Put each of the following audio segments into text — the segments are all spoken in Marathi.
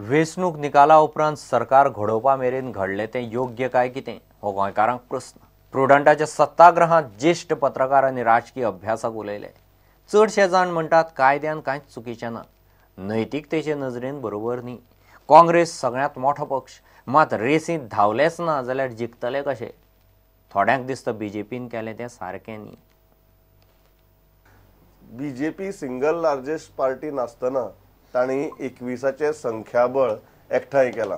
वेंचणूक निकाला उपरांत सरकार घडोवपा मेरेन घडले ते योग्य काय कितें हो गोंयकारांक प्रस्न. प्रुडंटाच्या सत्याग्रहांत ज्येष्ठ पत्रकार आनी राजकीय अभ्यासक उलयले. चडशे जाण म्हणटात कायद्यान कांयच चुकीचें ना, नैतिकतेचे नजरेन बरोबर न्ही. काँग्रेस सगळ्यांत मोठो पक्ष, मात रेसींत धांवलेच ना जाल्यार जिखतले कशे. थोड्यांक दिसता बीजेपीन केलें तें सारकें न्ही. बीजेपी सिंगल लार्जेस्ट पार्टी नासतना तांणी 21चे संख्याबळ एकठांय केला.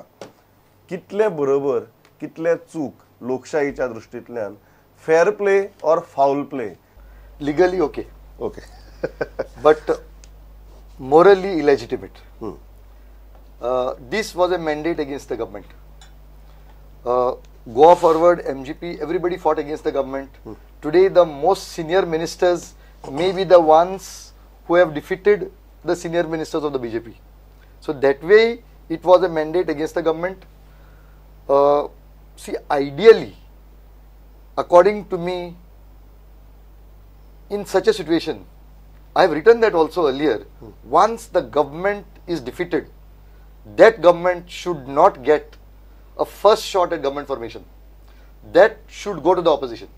कितले बरोबर कितले चूक लोकशाहीच्या दृष्टींतल्यान. फेअर प्ले और foul play? Legally okay but morally illegitimate. This was a mandate against the government. Go forward, MGP, everybody fought against the government. Today, the most senior ministers may be the ones who have defeated the senior ministers of the BJP. So that way, it was a mandate against the government. See, ideally, according to me, in such a situation, I have written that also earlier, once the government is defeated, that government should not get a first shot at government formation. That should go to the opposition.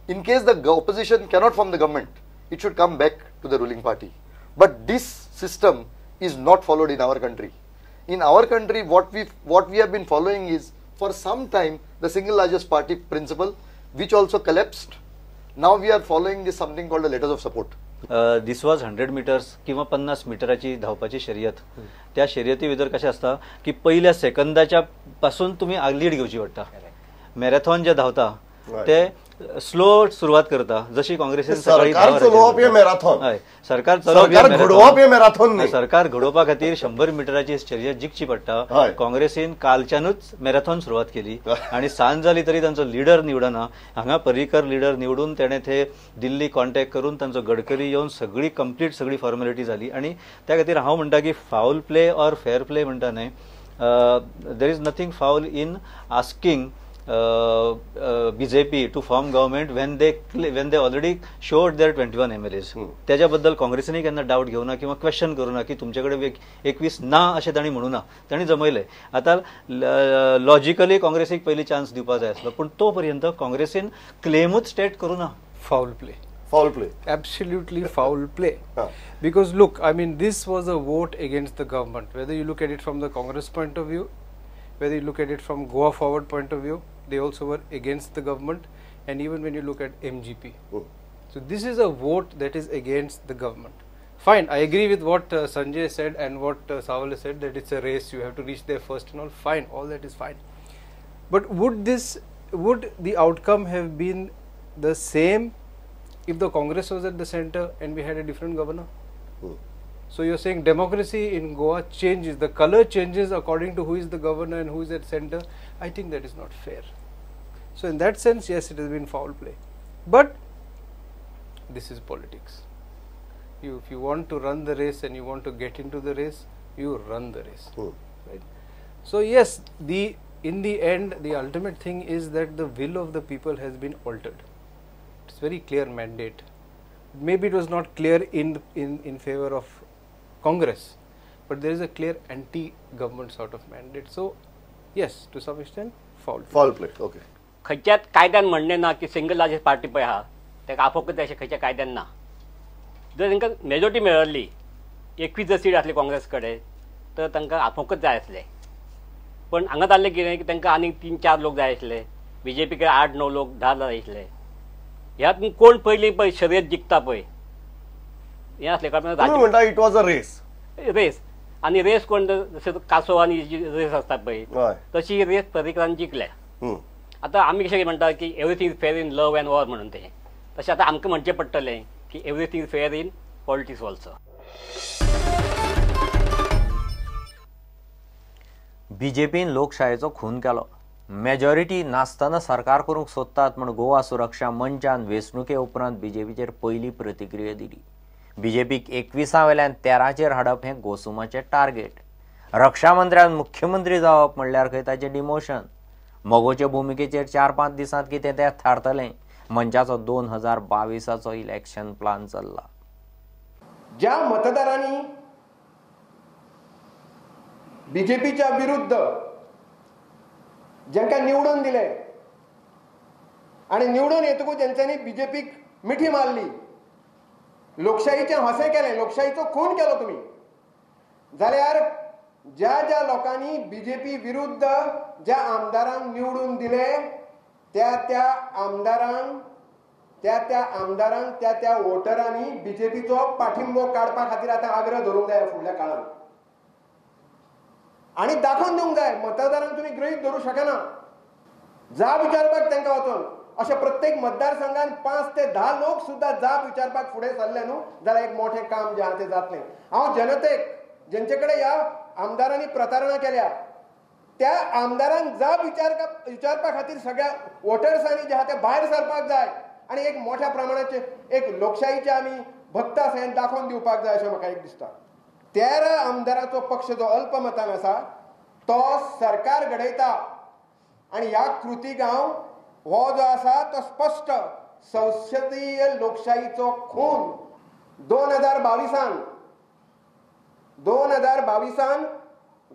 In case the opposition cannot form the government, it should come back to the ruling party. But this system is not followed in our country. In our country, what we have been following is, for some time, the single largest party principle, which also collapsed. Now we are following this something called the letters of support. This was 100 meters किंवा 50 मीटराची धावपाची शर्यत. त्या शर्यती भितर कशें आसता की पहिल्या सेकंदाच्या पासून तुम्ही लीड घेवची पडटा. मॅरेथॉन जे धावता ते स्लो सुरुवात करता, जशी काँग्रेसीन सरकार चलोवप हे मॅरेथॉन. हय, सरकार घडोवप हे मॅरेथॉन न्ही. सरकार घडोवपा खातीर 100 मीटराची शर्यत जिखची पडटा. काँग्रेसीन कालच्यानूच मॅरेथॉन सुरुवात केली आणि सांज जाली तरी तांचो लिडर निवडना. हांगा पर्रीकर लिडर निवडून तेणे ते दिल्ली कॉन्टॅक्ट करून तांचो गडकरी येवन सगळी कंप्लीट सगळी फॉर्मेलिटी जाली. आणि त्या खातीर हांव म्हणटा की फाऊल प्ले और फेअर प्ले म्हणटा न्हय, there is nothing foul in asking BJP to form government when they already showed their 21 MLAs. त्याच्याबद्दल काँग्रेसीने केन्ना डाऊट घेऊ ना किंवा क्वेश्चन करू ना की तुमच्याकडे 21 ना अशें तांणी म्हणू ना. तांणी जमयलें. आता लॉजिकली काँग्रेसीक पयली चान्स दिवपाक जाय आसलो, पूण तो पर्यंत काँग्रेसीन क्लेमूच स्टेट करू ना. Foul play. Foul play. Absolutely foul play. Because look, I mean, this was a vote against the government. Whether you look at it from the Congress point of view, whether you look at it from Goa Forward point of view, they also were against the government. And even when you look at MGP. So this is a vote that is against the government. Fine, I agree with what Sanjay said and what Savale said, that it's a race, you have to reach there first and all. Fine, all that is fine. But would the outcome have been the same if the Congress was at the center and we had a different governor? So you're saying democracy in Goa changes, the color changes according to who is the governor and who is at center. I think that is not fair. So in that sense, yes, it has been foul play. But this is politics. If you want to run the race and you want to get into the race, you run the race. Right? So yes, in the end, the ultimate thing is that the will of the people has been altered. It's very clear mandate. Maybe it was not clear in favor of Congress, but there is a clear anti-government sort of mandate. So yes, to some extent, foul play. Okay. खंयच्याच कायद्यान म्हणणे ना की सिंगल लार्जेस्ट पार्टी पळय आहा तेका आपोवंकच जाय अशें खंयच्या कायद्यान ना. जर तांकां मेजॉरिटी मेळ्ळी, 21 जर सीट आसली काँग्रेस कडेन, तर तांकां आपोवंकच जाय आसलें. पण हांगा जाल्लें कितें की तांकां आनीक 3-4 लोक जाय आसले. BJP कडेन 8-9 लोक 10 जाय आसले. ह्यात कोण पयलीं पळय शर्यत जिखता पळय हें आसलें कारण इट वॉज अ रेस. आनी रेस कोण जशें कासो आनी रेस आसता पळय तशी रेस पर्रीकरान जिखल्या. आतां आमी कशें म्हणटा की everything is fair in love and war म्हणून तें तशें आतां आमकां म्हणचें पडटलें की everything is fair in politics also. बीजेपीन लोकशायेचो खून केलो. मेजॉरिटी नासतना सरकार करूंक सोदतात म्हूण गोवा सुरक्षा मंचान वेंचणुके उपरांत बीजेपीचेर पयली प्रतिक्रिया दिली. बीजेपीक 21 वेल्यान 13चेर हाडप हें गोसुमाचें टार्गेट. रक्षा मंत्र्यान मुख्यमंत्री जावप म्हणल्यार खंय ताचें डिमोशन. मोगोचे भुमिकेचेर 4-5 दिसांत कितें तें थारतलें. मंचाचो 2022 इलेक्शन प्लान चल्ला. ज्या मतदारांनी बीजेपीच्या विरुद्ध ज्यांका निवडून दिले आणि निवडून येतकूच ज्यांच्यांनी बीजेपीक मिठी मारली, लोकशाहीचे हसे केले, लोकशाहीचो खून केलो तुम्ही, जाल्यार ज्या ज्या लोकांनी बीजेपी विरुद्ध ज्या आमदारांक निवडून दिले त्या त्या आमदारांक त्या त्या वोटरांनी बीजेपीचो पाठिंबो काडपा खातीर आतां आग्रह धरूंक जाय फुडल्या काळात आणि दाखोवन दिवंक जाय. मतदारांक तुम्ही गृहीत धरू शकना. जाब विचारपाक तांकां वचून अशे प्रत्येक मतदारसंघात 5 ते 10 लोक सुद्धा जाब विचारपाक फुडें सरले न्हू जाल्यार एक मोठे काम जे आहा ते जातलें. हांव जनतेक ज्यांचे कडेन ह्या आमदारांनी प्रतारणा केल्या त्या आमदारांक जाब विचारपा खातीर सगळ्या वोटर्सांनी जे आहा ते भायर सरपाक जाय आणि एक मोठ्या प्रमाणाचे एक लोकशाहीचे आमी भक्त आसा हें दाखोवन दिवपाक जाय अशें म्हाका एक दिसता. 13 आमदाराचो पक्ष जो अल्पमतान आसा तो सरकार घडयता आणि ह्या कृती गांव हो जो आसा तो स्पष्ट संसदीय लोकशाहीचो खून 2022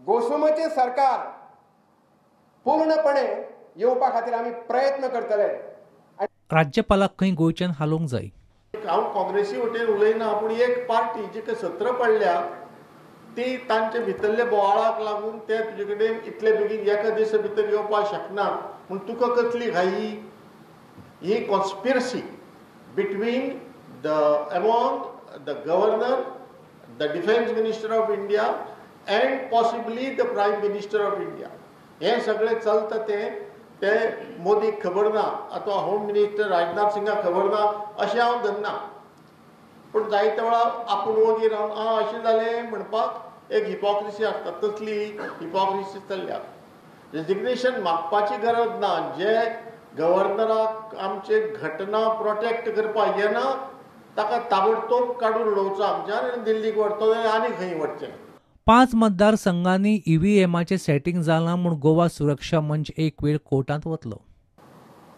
गोसुमचे सरकार पूर्णपणे येवपा खातीर आमी प्रयत्न करतले. राज्यपालाक खंय गोंयच्यान हालोवंक जाय. हांव काँग्रेसी वटेन उलयना, पूण एक पार्टी जिका सत्र पडल्या ती तांचे भितरले बोवाळाक लागून ते तुजे कडेन इतले बेगीन एका दिसा भितर येवपाक शकना म्हूण तुका कसली घाई. ही conspiracy between among the governor, the defense minister of India and possibly the prime minister of India. हे सगळे चलता ते मोदीक खबर ना अथवा होम मिनिस्टर राजनाथ सिंगाक खबर ना अशें हांव धरना. पूण जायते वेळा आपूण वगीर रावन अशें जालें म्हणपाक एक हिपोक्रेसी आसता, तसली हिपोक्रेसी चल्ल्या. रेजिग्नेशन मागपाची गरज ना. जे गव्हर्नराक आमचे घटना प्रोटेक्ट करपाक येना ताका ताबडतोब काडून उडोवचो आमच्यान आनी दिल्लीक व्हरतलो आनी खंय व्हरचें. 5 मतदारसंघांनी EVMचे सेटिंग जालां म्हूण गोवा सुरक्षा मंच एक वेळ कोर्टांत वतलो.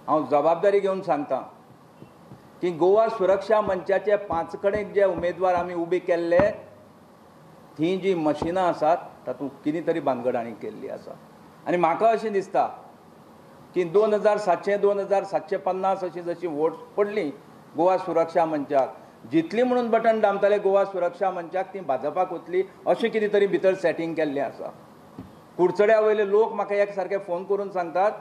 हांव जबाबदारी घेवन सांगता की गोवा सुरक्षा मंचाचे 5 कडेन जे उमेदवार आमी उबे केल्ले थी जी मशिनां आसात तातूंत कितें तरी भानगडांनी केल्ली आसा. आनी म्हाका अशें दिसता की 2700 2750 अशी जशी वोट पडली गोवा सुरक्षा मंचाक, जितली म्हणून बटन दामताले गोवा सुरक्षा मंचाक ती भाजपाक वतली अशें कितें तरी भितर सेटिंग केल्लें आसा. कुडचड्या वयले लोक म्हाका एक सारके फोन करून सांगतात,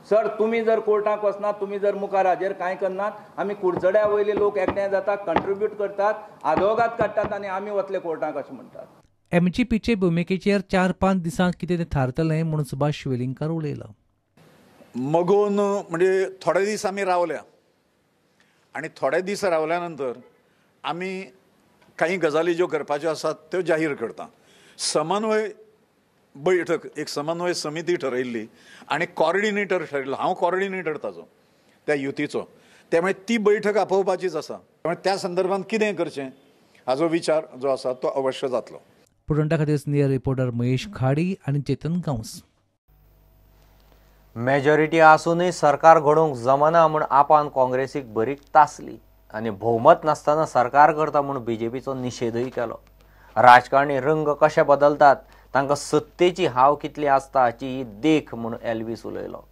सर तुमी जर कोर्टाक वचनात, तुमी जर मुखार हाजेर कांय करनात, आमी कुडचड्या वयले लोक एकठांय जातात, कंट्रिब्यूट करतात, आदवोगाद काडटात आनी आमी वतले कोर्टाक अशें म्हणटात. MGPचे भुमिकेचेर 4-5 दिसांत कितें तें थारतलें म्हणून सुभाष वेलिंगकार उलयलो. मगोन म्हणजे थोडे दीस आमी रावल्या आणि थोडे दीस रावल्या नंतर आमी काही गजाली ज्यो करपाच्यो आसात त्यो जाहीर करता. समन्वय बैठक, एक समन्वय समिती ठरयल्ली आणि कॉर्डिनेटर ठरयल्लो. हांव कॉर्डिनेटर ताचो त्या युतीचो, त्यामुळे ती बैठक आपोवपाचीच आसा. त्यामुळे त्या संदर्भात कितें करचें हाजो विचार जो आसा तो अवश्य जातलो. पुरंटा खातीर सिनियर रिपोर्टर महेश खाडी आणि चेतन गांवस. मेजॉरिटी आसूनय सरकार घडोवंक जमना म्हूण आपान काँग्रेसीक बरीक तासली आनी भोवमत नासतना सरकार करता म्हूण बीजेपीचो निशेधय केलो. राजकारणी रंग कशे बदलतात, तांकां सत्तेची हाव कितली आसता हाची ही देख म्हूण एल्वीस उलयलो.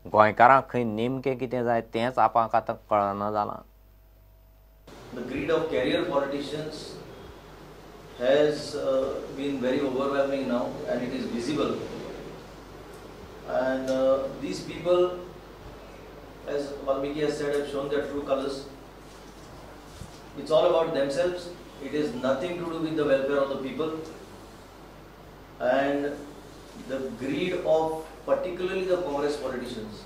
गोंयकारांक खंय नेमकें कितें जाय तेंच आपांक आतां कळना जालां. The greed of career politicians has been very overwhelming now and it is visible. And these people, as Valmiki has said, have shown their true colors. It's all about themselves. It is nothing to do with the welfare of the people. And the greed of particularly the Congress politicians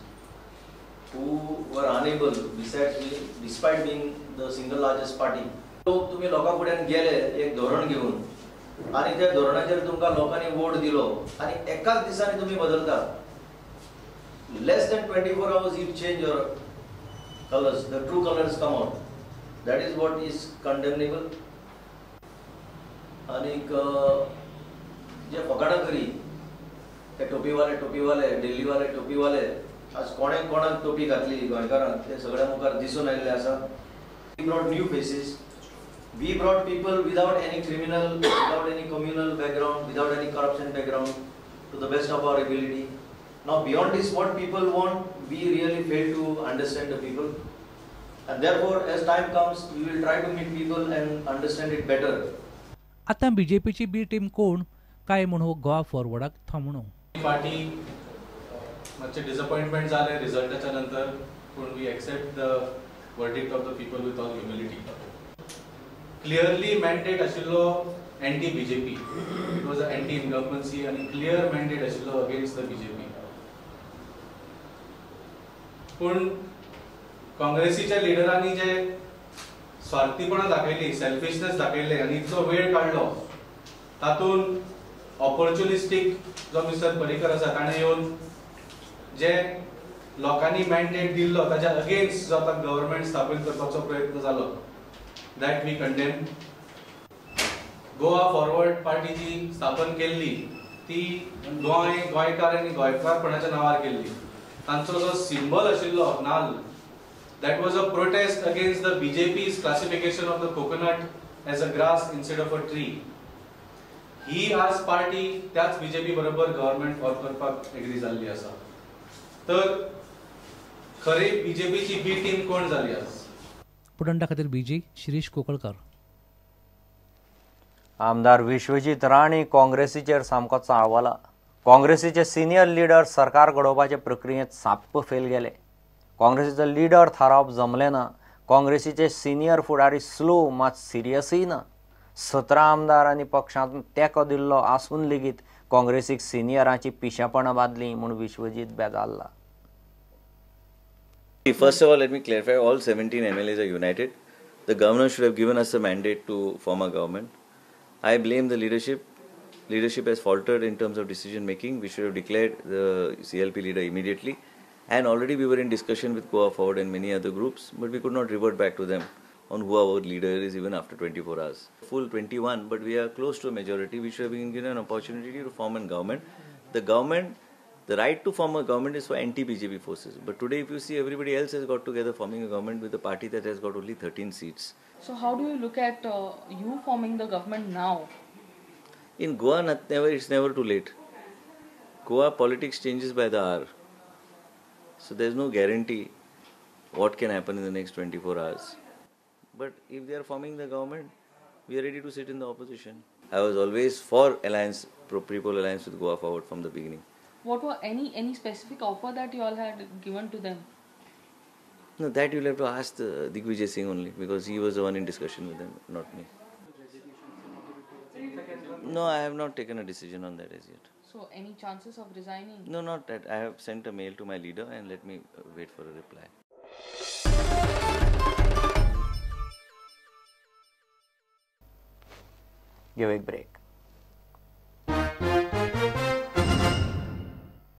who were unable, despite being the single largest party. तुम्ही लोकां फुड्यान गेले एक धोरण घेऊन आणि त्या धोरणाचेर तुमकां लोकांनी वोट दिलो आणि एकाच दिसांनी तुम्ही बदलता. Less than 24 hours you change your colors, the true colors come out. That is what is condemnable. आणि जे फकाणां करी ते टोपीवाले दिल्लीवाले टोपीवाले आज कोणाक टोपी घातली गोंयकारांक ते सगळ्या मुखार दिसून आयिल्ले आसा. We brought new faces We brought people without any criminal, without any communal background, without any corruption background, to the best of our ability. Now beyond this, what people want, we really fail to understand the people. And therefore, as time comes, we will try to meet people and understand it better. आता बीजेपीची बी टीम कोण काय म्हणू गोवा फॉरवर्डाक थांबणो. पार्टी मातशें डिसअपॉइंटमेंट जालें रिजल्टाच्या नंतर, पूण we accept the verdict of the people with all humility. Clearly mandate आशिल्लो anti BJP, it was a anti incumbency आनी क्लियर मॅन्डेट आशिल्लो अगेन्स्ट द बीजेपी. पूण काँग्रेसीच्या लिडरांनी जे स्वार्थीपणा दाखयली, सेल्फिशनेस दाखयले आनी इतलो वेळ काडलो, तातूंत ऑपॉर्च्युनिस्टीक जो मिस्टर पर्रीकर आसा ताणें येवन जे लोकांनी मॅन्डेट दिल्लो ताच्या अगेन्स्ट जो आतां गव्हर्नमेंट स्थापीत करपाचो प्रयत्न जालो, that we condemn. Goa Forward Party जी स्थापन केल्ली ती गोंयकार आनी गोंयकारपणाच्या नांवार केल्ली. तांचो जो सिंबल आशिल्लो नाल्ल, that was a protest against the BJP's classification of the coconut as a grass instead of a tree. ही आज पार्टी त्याच बीजेपी बरोबर गव्हर्नमेंट फॉर्म करपाक एग्री जाल्ली आसा. तर खरी बीजेपीची बी टीम कोण जाली आज? पुडंडा खातीर बीजी शिरीष कोकळकर. आमदार विश्वजीत राणे काँग्रेसीचेर सामको चाळवला. काँग्रेसीचे सिनियर लीडर सरकार घडोवपाचे प्रक्रियेत साप्प फेल गेले. काँग्रेसीचो लीडर थारावप जमलें ना. काँग्रेसीचे सिनियर फुडारी स्लो मात सिरियसय ना. 17 आमदारांनी पक्षांत तेंको दिल्लो आसून लेगीत काँग्रेसीक सिनियरांची पिशेपणां बांदली म्हूण Vishwajeet बेजारला. First of all, let me clarify, all 17 MLAs are united. The governor should have given us a mandate to form a government. I blame the leadership. Leadership has faltered in terms of decision making. We should have declared the CLP leader immediately. And already we were in discussion with Goa Forward and many other groups, but we could not revert back to them on who our leader is even after 24 hours. Full 21, but we are close to a majority. We should have been given an opportunity to form a government. The right to form a government is for anti-BJP forces. But today, if you see, everybody else has got together forming a government with a party that has got only 13 seats. So how do you look at you forming the government now? In Goa, it's never too late. Goa politics changes by the hour. So there's no guarantee what can happen in the next 24 hours. But if they are forming the government, we are ready to sit in the opposition. I was always for alliance, People Alliance with Goa Forward from the beginning. What were any specific offer that you all had given to them? No, that you'll have to ask Digvijay Singh only, because he was the one in discussion with them, not me. No, I have not taken a decision on that as yet. So, any chances of resigning? No, not that. I have sent a mail to my leader and let me wait for a reply. Give a break.